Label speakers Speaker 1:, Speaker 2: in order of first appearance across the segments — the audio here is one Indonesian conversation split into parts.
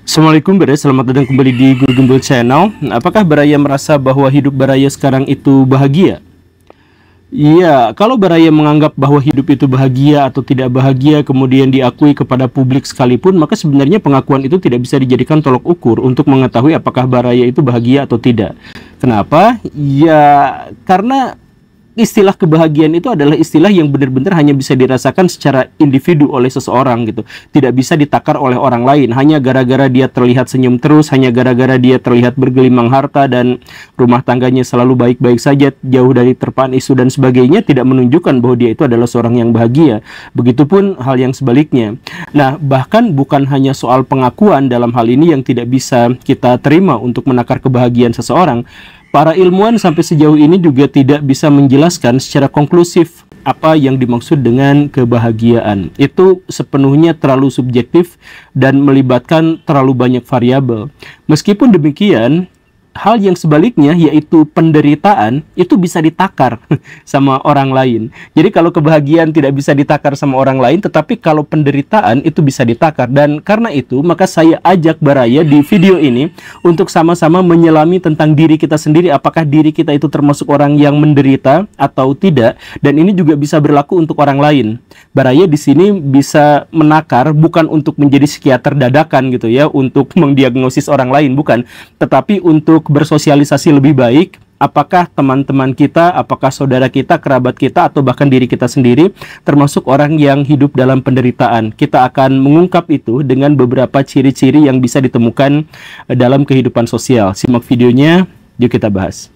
Speaker 1: Assalamualaikum Baraya, selamat datang kembali di Guru Gembul Channel. Apakah Baraya merasa bahwa hidup Baraya sekarang itu bahagia? Iya, kalau Baraya menganggap bahwa hidup itu bahagia atau tidak bahagia kemudian diakui kepada publik sekalipun, maka sebenarnya pengakuan itu tidak bisa dijadikan tolok ukur untuk mengetahui apakah Baraya itu bahagia atau tidak. Kenapa? Ya, karena istilah kebahagiaan itu adalah istilah yang benar-benar hanya bisa dirasakan secara individu oleh seseorang gitu. Tidak bisa ditakar oleh orang lain. Hanya gara-gara dia terlihat senyum terus, hanya gara-gara dia terlihat bergelimang harta dan rumah tangganya selalu baik-baik saja, jauh dari terpaan isu dan sebagainya, tidak menunjukkan bahwa dia itu adalah seorang yang bahagia. Begitupun hal yang sebaliknya. Nah, bahkan bukan hanya soal pengakuan dalam hal ini yang tidak bisa kita terima untuk menakar kebahagiaan seseorang. Para ilmuwan sampai sejauh ini juga tidak bisa menjelaskan secara konklusif apa yang dimaksud dengan kebahagiaan. Itu sepenuhnya terlalu subjektif dan melibatkan terlalu banyak variabel. Meskipun demikian, hal yang sebaliknya yaitu penderitaan itu bisa ditakar sama orang lain. Jadi kalau kebahagiaan tidak bisa ditakar sama orang lain, tetapi kalau penderitaan itu bisa ditakar. Dan karena itu maka saya ajak Baraya di video ini untuk sama-sama menyelami tentang diri kita sendiri, apakah diri kita itu termasuk orang yang menderita atau tidak. Dan ini juga bisa berlaku untuk orang lain. Baraya di sini bisa menakar bukan untuk menjadi psikiater dadakan gitu ya, untuk mendiagnosis orang lain, bukan, tetapi untuk bersosialisasi lebih baik. Apakah teman-teman kita, apakah saudara kita, kerabat kita, atau bahkan diri kita sendiri termasuk orang yang hidup dalam penderitaan. Kita akan mengungkap itu dengan beberapa ciri-ciri yang bisa ditemukan dalam kehidupan sosial. Simak videonya, yuk kita bahas.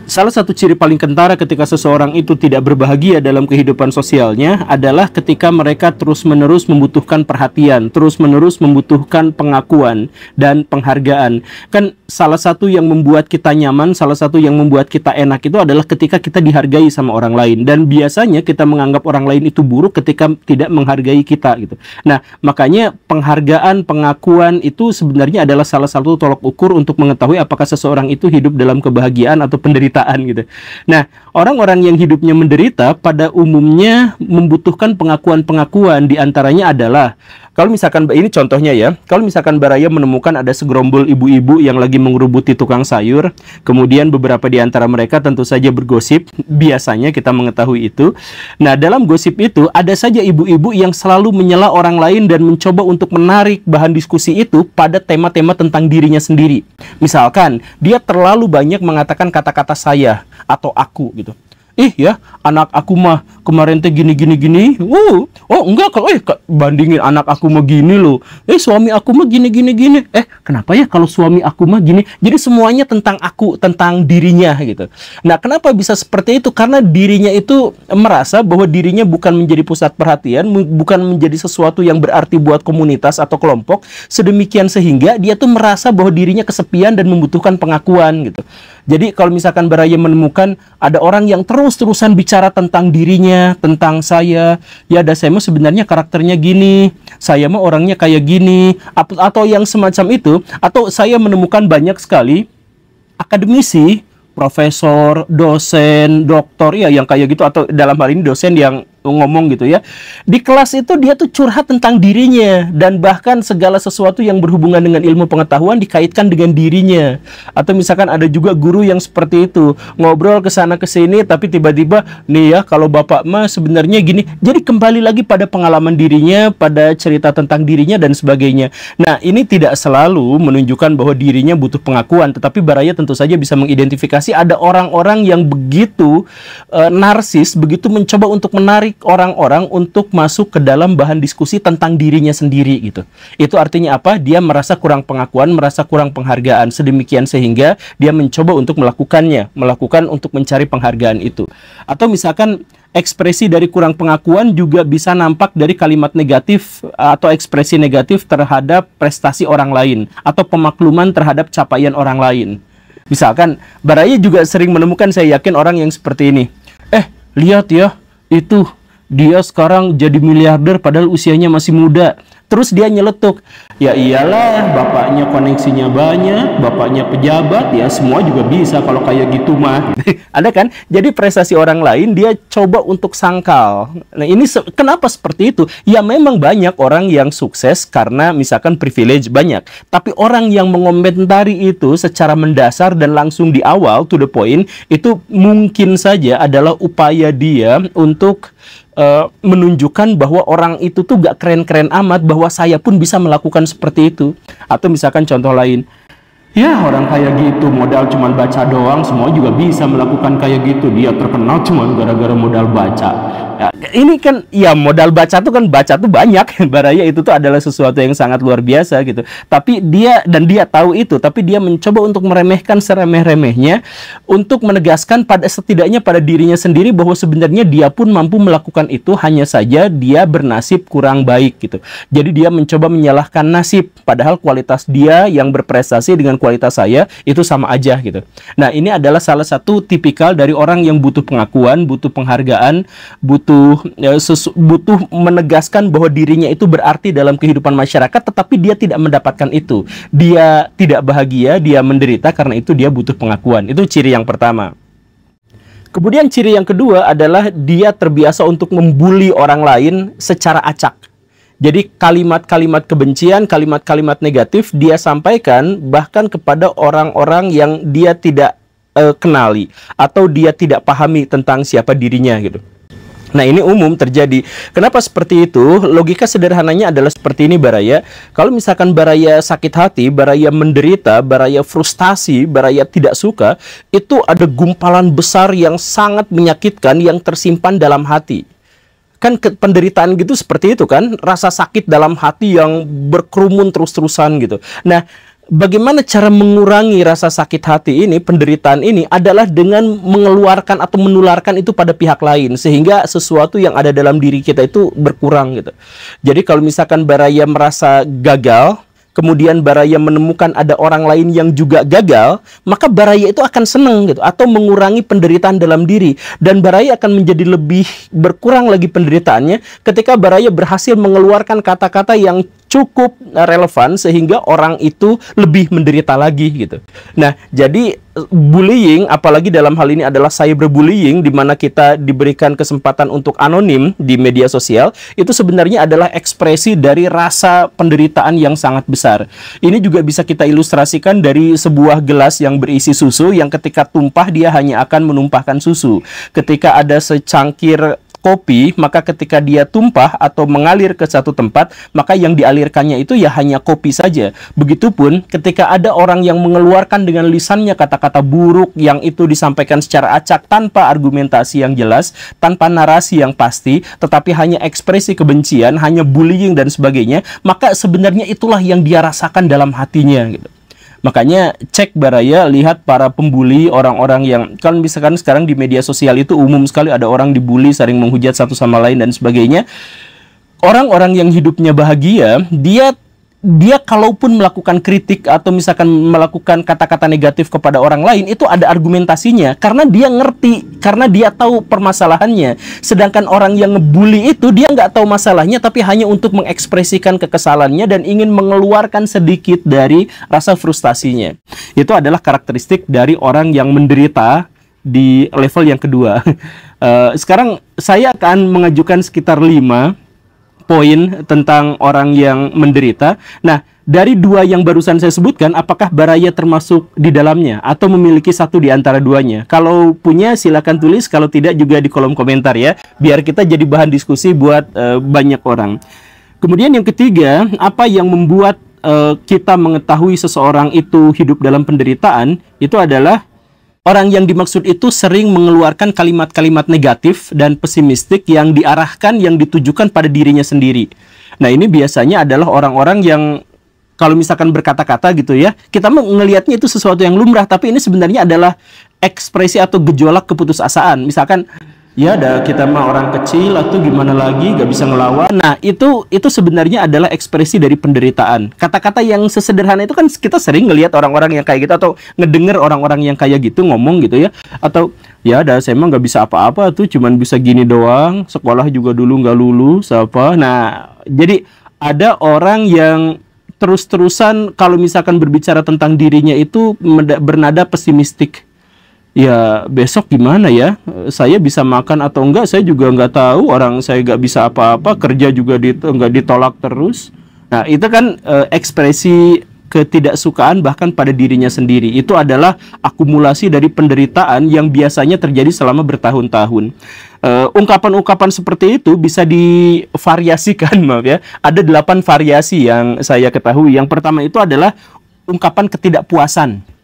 Speaker 1: Salah satu ciri paling kentara ketika seseorang itu tidak berbahagia dalam kehidupan sosialnya adalah ketika mereka terus-menerus membutuhkan perhatian, terus-menerus membutuhkan pengakuan dan penghargaan. Kan salah satu yang membuat kita nyaman, salah satu yang membuat kita enak itu adalah ketika kita dihargai sama orang lain. Dan biasanya kita menganggap orang lain itu buruk ketika tidak menghargai kita gitu. Nah, makanya penghargaan, pengakuan itu sebenarnya adalah salah satu tolok ukur untuk mengetahui apakah seseorang itu hidup dalam kebahagiaan atau penderitaan gitu. Nah, orang-orang yang hidupnya menderita pada umumnya membutuhkan pengakuan-pengakuan. Di antaranya adalah, kalau misalkan ini contohnya ya, kalau misalkan Baraya menemukan ada segerombol ibu-ibu yang lagi mengerubuti tukang sayur, kemudian beberapa di antara mereka tentu saja bergosip, biasanya kita mengetahui itu. Nah, dalam gosip itu ada saja ibu-ibu yang selalu menyela orang lain dan mencoba untuk menarik bahan diskusi itu pada tema-tema tentang dirinya sendiri. Misalkan, dia terlalu banyak mengatakan kata-kata saya atau aku gitu. Ya, anak aku mah kemarin teh gini. Oh enggak, kalau bandingin anak aku mah gini loh. Suami aku mah gini. Kenapa ya kalau suami aku mah gini? Jadi semuanya tentang aku, tentang dirinya gitu. Nah, kenapa bisa seperti itu? Karena dirinya itu merasa bahwa dirinya bukan menjadi pusat perhatian, bukan menjadi sesuatu yang berarti buat komunitas atau kelompok. Sedemikian sehingga dia tuh merasa bahwa dirinya kesepian dan membutuhkan pengakuan gitu. Jadi kalau misalkan Baraya menemukan ada orang yang terus-terusan bicara tentang dirinya, tentang saya, ya ada saya mah sebenarnya karakternya gini, saya mah orangnya kayak gini, atau yang semacam itu, atau saya menemukan banyak sekali akademisi, profesor, dosen, doktor, ya yang kayak gitu, atau dalam hal ini dosen yang ngomong gitu ya, di kelas itu dia tuh curhat tentang dirinya dan bahkan segala sesuatu yang berhubungan dengan ilmu pengetahuan dikaitkan dengan dirinya. Atau misalkan ada juga guru yang seperti itu, ngobrol ke sana ke sini tapi tiba-tiba nih ya kalau bapak mah sebenarnya gini. Jadi kembali lagi pada pengalaman dirinya, pada cerita tentang dirinya dan sebagainya. Nah, ini tidak selalu menunjukkan bahwa dirinya butuh pengakuan, tetapi Baraya tentu saja bisa mengidentifikasi ada orang-orang yang begitu narsis, begitu mencoba untuk menarik orang-orang untuk masuk ke dalam bahan diskusi tentang dirinya sendiri gitu. Itu artinya apa? Dia merasa kurang pengakuan, merasa kurang penghargaan, sedemikian sehingga dia mencoba untuk melakukan untuk mencari penghargaan itu. Atau misalkan ekspresi dari kurang pengakuan juga bisa nampak dari kalimat negatif atau ekspresi negatif terhadap prestasi orang lain atau pemakluman terhadap capaian orang lain. Misalkan Baraya juga sering menemukan, saya yakin, orang yang seperti ini. Lihat ya, itu dia sekarang jadi miliarder padahal usianya masih muda. Terus dia nyeletuk, ya iyalah bapaknya koneksinya banyak, bapaknya pejabat, ya semua juga bisa kalau kayak gitu mah. Ada kan? Jadi prestasi orang lain dia coba untuk sangkal. Nah ini kenapa seperti itu? Ya memang banyak orang yang sukses karena misalkan privilege banyak. Tapi orang yang mengomentari itu secara mendasar dan langsung di awal to the point, itu mungkin saja adalah upaya dia untuk menunjukkan bahwa orang itu tuh gak keren-keren amat, bahwa saya pun bisa melakukan seperti itu. Atau misalkan contoh lain, ya orang kayak gitu modal cuman baca doang, semua juga bisa melakukan kayak gitu. Dia terkenal cuman gara-gara modal baca. Ya, ini kan ya modal baca tuh kan, baca tuh banyak. Baraya itu tuh adalah sesuatu yang sangat luar biasa gitu. Tapi dia tahu itu, tapi dia mencoba untuk meremehkan seremeh-remehnya untuk menegaskan setidaknya pada dirinya sendiri bahwa sebenarnya dia pun mampu melakukan itu, hanya saja dia bernasib kurang baik gitu. Jadi dia mencoba menyalahkan nasib, padahal kualitas dia yang berprestasi dengan kualitas saya itu sama aja gitu. Nah, ini adalah salah satu tipikal dari orang yang butuh pengakuan, butuh penghargaan, butuh menegaskan bahwa dirinya itu berarti dalam kehidupan masyarakat, tetapi dia tidak mendapatkan itu. Dia tidak bahagia, dia menderita, karena itu dia butuh pengakuan. Itu ciri yang pertama. Kemudian ciri yang kedua adalah dia terbiasa untuk membuli orang lain secara acak. Jadi kalimat-kalimat kebencian, kalimat-kalimat negatif dia sampaikan bahkan kepada orang-orang yang dia tidak kenali atau dia tidak pahami tentang siapa dirinya gitu. Nah, ini umum terjadi. Kenapa seperti itu? Logika sederhananya adalah seperti ini, Baraya. Kalau misalkan Baraya sakit hati, Baraya menderita, Baraya frustasi, Baraya tidak suka, itu ada gumpalan besar yang sangat menyakitkan yang tersimpan dalam hati. Kan penderitaan gitu seperti itu kan, rasa sakit dalam hati yang berkerumun terus-terusan gitu. Nah, bagaimana cara mengurangi rasa sakit hati ini, penderitaan ini, adalah dengan mengeluarkan atau menularkan itu pada pihak lain, sehingga sesuatu yang ada dalam diri kita itu berkurang gitu. Jadi kalau misalkan Baraya merasa gagal, kemudian Baraya menemukan ada orang lain yang juga gagal, maka Baraya itu akan senang gitu, atau mengurangi penderitaan dalam diri, dan Baraya akan menjadi lebih berkurang lagi penderitaannya ketika Baraya berhasil mengeluarkan kata-kata yang cukup relevan sehingga orang itu lebih menderita lagi gitu. Nah, jadi bullying, apalagi dalam hal ini adalah cyberbullying, di mana kita diberikan kesempatan untuk anonim di media sosial, itu sebenarnya adalah ekspresi dari rasa penderitaan yang sangat besar. Ini juga bisa kita ilustrasikan dari sebuah gelas yang berisi susu, yang ketika tumpah dia hanya akan menumpahkan susu. Ketika ada secangkir kopi, maka ketika dia tumpah atau mengalir ke satu tempat, maka yang dialirkannya itu ya hanya kopi saja. Begitupun ketika ada orang yang mengeluarkan dengan lisannya kata-kata buruk yang itu disampaikan secara acak tanpa argumentasi yang jelas, tanpa narasi yang pasti, tetapi hanya ekspresi kebencian, hanya bullying dan sebagainya, maka sebenarnya itulah yang dia rasakan dalam hatinya gitu. Makanya cek Baraya, lihat para pembuli, orang-orang yang, kalau misalkan sekarang di media sosial itu umum sekali ada orang dibully, saling menghujat satu sama lain dan sebagainya. Orang-orang yang hidupnya bahagia, dia kalaupun melakukan kritik atau misalkan melakukan kata-kata negatif kepada orang lain, itu ada argumentasinya, karena dia ngerti, karena dia tahu permasalahannya. Sedangkan orang yang ngebully itu, dia nggak tahu masalahnya, tapi hanya untuk mengekspresikan kekesalannya dan ingin mengeluarkan sedikit dari rasa frustasinya. Itu adalah karakteristik dari orang yang menderita di level yang kedua. Sekarang saya akan mengajukan sekitar 5 poin tentang orang yang menderita. Nah, dari 2 yang barusan saya sebutkan, apakah Baraya termasuk di dalamnya atau memiliki satu di antara duanya? Kalau punya silakan tulis, kalau tidak juga di kolom komentar ya, biar kita jadi bahan diskusi buat banyak orang. Kemudian yang ketiga, apa yang membuat kita mengetahui seseorang itu hidup dalam penderitaan? Itu adalah orang yang dimaksud itu sering mengeluarkan kalimat-kalimat negatif dan pesimistik yang diarahkan, yang ditujukan pada dirinya sendiri. Nah, ini biasanya adalah orang-orang yang kalau misalkan berkata-kata gitu ya, kita melihatnya itu sesuatu yang lumrah, tapi ini sebenarnya adalah ekspresi atau gejolak keputusasaan. Misalkan, Ya, ada kita mah orang kecil atau gimana lagi, gak bisa ngelawan. Nah, itu sebenarnya adalah ekspresi dari penderitaan. Kata-kata yang sesederhana itu kan kita sering ngelihat orang-orang yang kayak gitu, atau ngedenger orang-orang yang kayak gitu ngomong gitu ya. Atau ya, ada saya mah gak bisa apa-apa tuh, cuman bisa gini doang. Sekolah juga dulu gak lulus apa. Nah, jadi ada orang yang terus-terusan kalau misalkan berbicara tentang dirinya itu bernada pesimistik. Ya besok gimana ya, saya bisa makan atau enggak saya juga nggak tahu, orang saya nggak bisa apa-apa, kerja juga nggak ditolak terus. Nah itu kan ekspresi ketidaksukaan bahkan pada dirinya sendiri. Itu adalah akumulasi dari penderitaan yang biasanya terjadi selama bertahun-tahun. Ungkapan-ungkapan seperti itu bisa divariasikan, maaf ya. Ada 8 variasi yang saya ketahui. Yang pertama itu adalah ungkapan ketidakpuasan.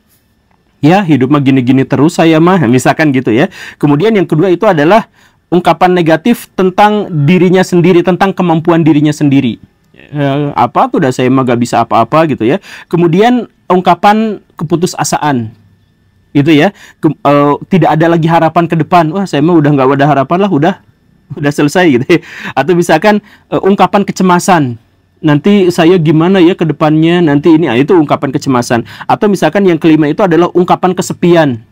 Speaker 1: Ya, hidup mah gini-gini terus saya mah, misalkan gitu ya. Kemudian yang kedua itu adalah ungkapan negatif tentang dirinya sendiri, tentang kemampuan dirinya sendiri. Apa tuh, udah saya mah gak bisa apa-apa gitu ya. Kemudian ungkapan keputusasaan. Itu ya. Tidak ada lagi harapan ke depan. Wah, saya mah udah gak ada harapan lah, udah selesai gitu ya. Atau misalkan ungkapan kecemasan. Nanti saya gimana ya ke depannya, nanti ini, itu ungkapan kecemasan. Atau misalkan yang kelima itu adalah ungkapan kesepian.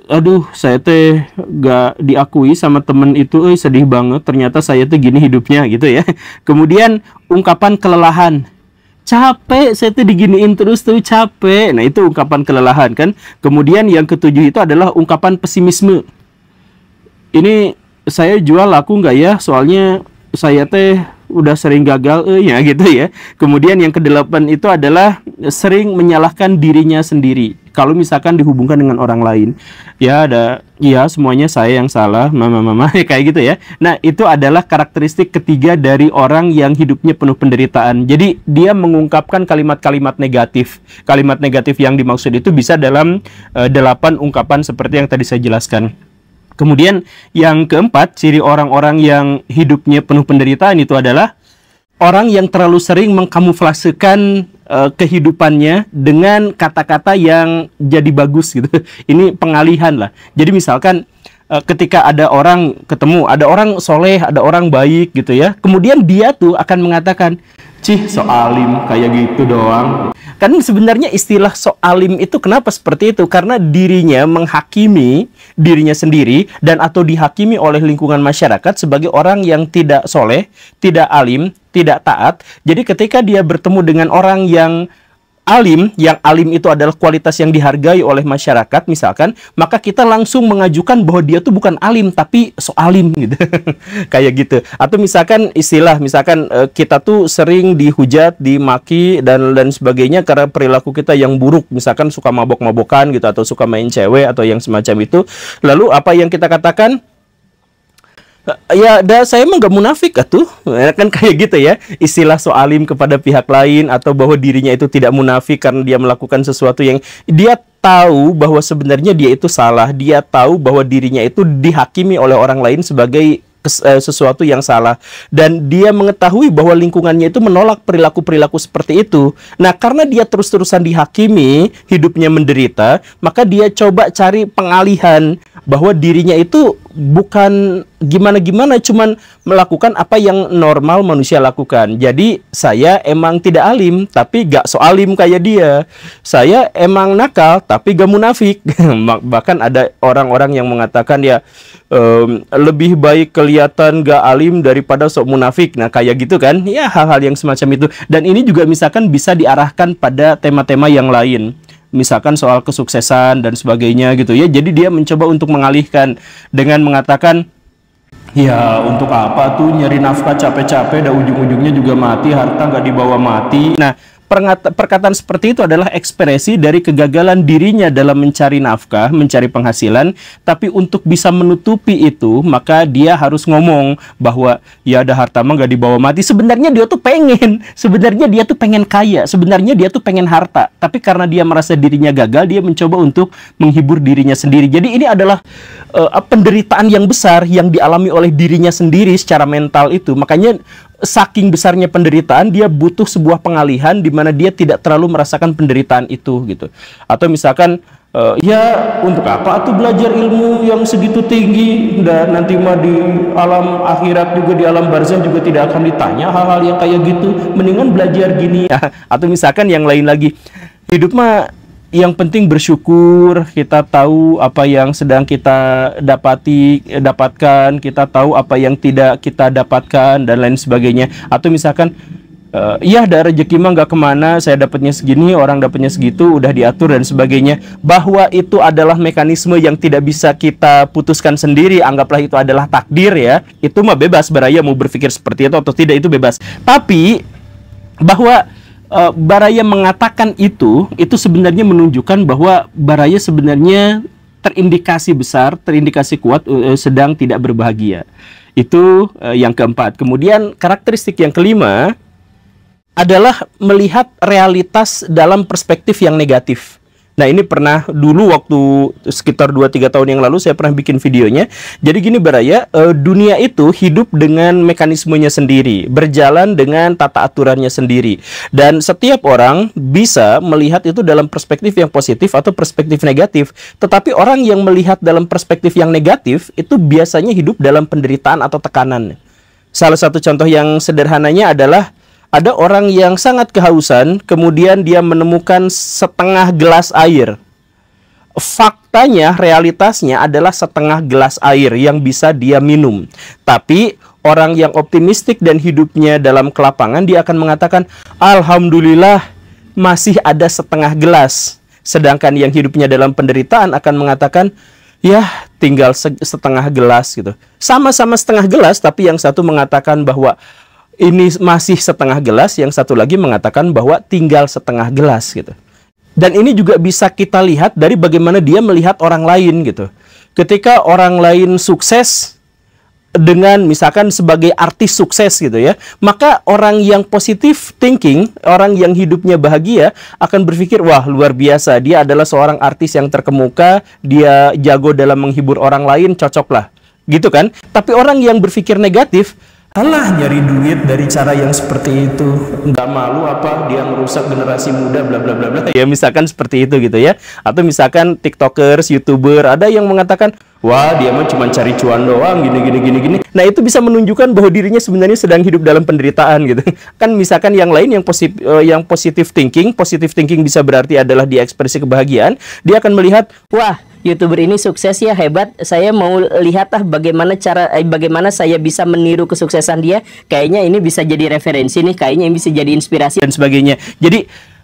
Speaker 1: Aduh, saya teh gak diakui sama temen itu, sedih banget, ternyata saya tuh gini hidupnya gitu ya. Kemudian ungkapan kelelahan. Capek, saya tuh diginiin terus tuh capek. Nah itu ungkapan kelelahan kan. Kemudian yang ketujuh itu adalah ungkapan pesimisme. Ini saya jual laku nggak ya, soalnya saya teh udah sering gagal ya gitu ya. Kemudian yang kedelapan itu adalah sering menyalahkan dirinya sendiri kalau misalkan dihubungkan dengan orang lain. Ya ada, ya semuanya saya yang salah, mama kayak gitu ya. Nah itu adalah karakteristik ketiga dari orang yang hidupnya penuh penderitaan. Jadi dia mengungkapkan kalimat-kalimat negatif. Kalimat negatif yang dimaksud itu bisa dalam 8 ungkapan seperti yang tadi saya jelaskan. Kemudian yang keempat, ciri orang-orang yang hidupnya penuh penderitaan itu adalah orang yang terlalu sering mengkamuflasekan kehidupannya dengan kata-kata yang jadi bagus gitu. Ini pengalihan lah. Jadi misalkan ketika ada orang ketemu, ada orang soleh, ada orang baik gitu ya. Kemudian dia tuh akan mengatakan, cih soalim kayak gitu doang. Kan sebenarnya istilah soalim itu kenapa seperti itu? Karena dirinya menghakimi dirinya sendiri dan atau dihakimi oleh lingkungan masyarakat sebagai orang yang tidak soleh, tidak alim, tidak taat. Jadi ketika dia bertemu dengan orang yang alim itu adalah kualitas yang dihargai oleh masyarakat misalkan, maka kita langsung mengajukan bahwa dia tuh bukan alim tapi soalim gitu. Kayak gitu. Atau misalkan kita tuh sering dihujat, dimaki dan sebagainya karena perilaku kita yang buruk, misalkan suka mabok-mabokan gitu atau suka main cewek atau yang semacam itu. Lalu apa yang kita katakan? Ya, saya emang gak munafik atuh, kan kayak gitu ya. Istilah soalim kepada pihak lain atau bahwa dirinya itu tidak munafik karena dia melakukan sesuatu yang dia tahu bahwa sebenarnya dia itu salah. Dia tahu bahwa dirinya itu dihakimi oleh orang lain sebagai sesuatu yang salah, dan dia mengetahui bahwa lingkungannya itu menolak perilaku-perilaku seperti itu. Nah, karena dia terus-terusan dihakimi, hidupnya menderita, maka dia coba cari pengalihan bahwa dirinya itu bukan gimana-gimana, cuman melakukan apa yang normal manusia lakukan. Jadi saya emang tidak alim tapi gak so alim kayak dia. Saya emang nakal tapi gak munafik. Bahkan ada orang-orang yang mengatakan ya lebih baik kelihatan gak alim daripada sok munafik. Nah kayak gitu kan, ya hal-hal yang semacam itu. Dan ini juga misalkan bisa diarahkan pada tema-tema yang lain, misalkan soal kesuksesan dan sebagainya gitu ya. Jadi dia mencoba untuk mengalihkan dengan mengatakan, ya untuk apa tuh nyari nafkah capek-capek dan ujung-ujungnya juga mati, harta nggak dibawa mati. Nah perkataan seperti itu adalah ekspresi dari kegagalan dirinya dalam mencari nafkah, mencari penghasilan. Tapi untuk bisa menutupi itu, maka dia harus ngomong bahwa ya ada harta mah gak dibawa mati. Sebenarnya dia tuh pengen kaya, sebenarnya dia tuh pengen harta. Tapi karena dia merasa dirinya gagal, dia mencoba untuk menghibur dirinya sendiri. Jadi ini adalah penderitaan yang besar yang dialami oleh dirinya sendiri secara mental itu. Makanya saking besarnya penderitaan, dia butuh sebuah pengalihan di mana dia tidak terlalu merasakan penderitaan itu gitu. Atau misalkan Ya untuk apa tuh belajar ilmu yang segitu tinggi, dan nanti mah di alam akhirat juga, di alam barzah juga tidak akan ditanya hal-hal yang kayak gitu, mendingan belajar gini. Atau misalkan yang lain lagi, hidup mah yang penting bersyukur, kita tahu apa yang sedang kita dapatkan, kita tahu apa yang tidak kita dapatkan, dan lain sebagainya. Atau misalkan iya, ada rezeki mah nggak kemana, saya dapatnya segini, orang dapatnya segitu, udah diatur dan sebagainya. Bahwa itu adalah mekanisme yang tidak bisa kita putuskan sendiri, anggaplah itu adalah takdir ya. Itu mah bebas, Baraya mau berpikir seperti itu atau tidak, itu bebas. Tapi bahwa Baraya mengatakan itu sebenarnya menunjukkan bahwa Baraya sebenarnya terindikasi besar, terindikasi kuat sedang tidak berbahagia. Itu yang keempat. Kemudian karakteristik yang kelima adalah melihat realitas dalam perspektif yang negatif. Nah, ini pernah dulu waktu sekitar 2-3 tahun yang lalu saya pernah bikin videonya. Jadi gini Baraya, dunia itu hidup dengan mekanismenya sendiri, berjalan dengan tata aturannya sendiri. Dan setiap orang bisa melihat itu dalam perspektif yang positif atau perspektif negatif. Tetapi orang yang melihat dalam perspektif yang negatif itu biasanya hidup dalam penderitaan atau tekanan. Salah satu contoh yang sederhananya adalah ada orang yang sangat kehausan, kemudian dia menemukan setengah gelas air. Faktanya, realitasnya adalah setengah gelas air yang bisa dia minum. Tapi orang yang optimistik dan hidupnya dalam kelapangan, dia akan mengatakan, alhamdulillah masih ada setengah gelas. Sedangkan yang hidupnya dalam penderitaan akan mengatakan, ya tinggal setengah gelas gitu. Sama-sama setengah gelas, tapi yang satu mengatakan bahwa ini masih setengah gelas, yang satu lagi mengatakan bahwa tinggal setengah gelas gitu. Dan ini juga bisa kita lihat dari bagaimana dia melihat orang lain gitu. Ketika orang lain sukses dengan misalkan sebagai artis sukses gitu ya, maka orang yang positive thinking, orang yang hidupnya bahagia akan berpikir, wah luar biasa, dia adalah seorang artis yang terkemuka, dia jago dalam menghibur orang lain, cocok lah gitu kan. Tapi orang yang berpikir negatif, alah nyari duit dari cara yang seperti itu, nggak malu apa dia merusak generasi muda bla bla bla bla, ya misalkan seperti itu gitu ya. Atau misalkan tiktokers, youtuber, ada yang mengatakan, wah dia mah cuma cari cuan doang, gini. Nah itu bisa menunjukkan bahwa dirinya sebenarnya sedang hidup dalam penderitaan gitu kan. Misalkan yang lain yang positive thinking bisa berarti adalah dia ekspresi kebahagiaan, dia akan melihat, wah YouTuber ini sukses ya, hebat. Saya mau lihat bagaimana saya bisa meniru kesuksesan dia. Kayaknya ini bisa jadi referensi nih, kayaknya ini bisa jadi inspirasi dan sebagainya. Jadi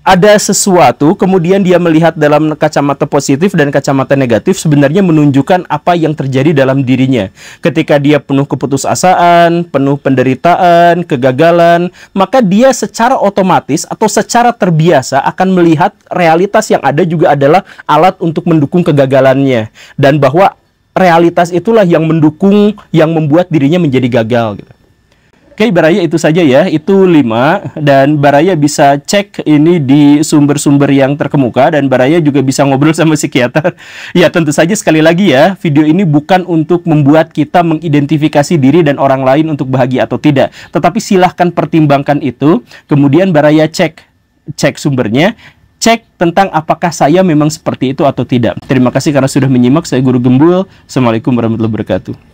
Speaker 1: ada sesuatu, kemudian dia melihat dalam kacamata positif dan kacamata negatif, sebenarnya menunjukkan apa yang terjadi dalam dirinya. Ketika dia penuh keputusasaan, penuh penderitaan, kegagalan, maka dia secara otomatis atau secara terbiasa akan melihat realitas yang ada juga adalah alat untuk mendukung kegagalannya. Dan bahwa realitas itulah yang mendukung, yang membuat dirinya menjadi gagal gitu. Oke, Baraya itu saja ya, itu 5, dan Baraya bisa cek ini di sumber-sumber yang terkemuka, dan Baraya juga bisa ngobrol sama psikiater. Ya tentu saja sekali lagi ya, video ini bukan untuk membuat kita mengidentifikasi diri dan orang lain untuk bahagia atau tidak, tetapi silahkan pertimbangkan itu, kemudian Baraya cek sumbernya, cek tentang apakah saya memang seperti itu atau tidak. Terima kasih karena sudah menyimak, saya Guru Gembul, Assalamualaikum warahmatullahi wabarakatuh.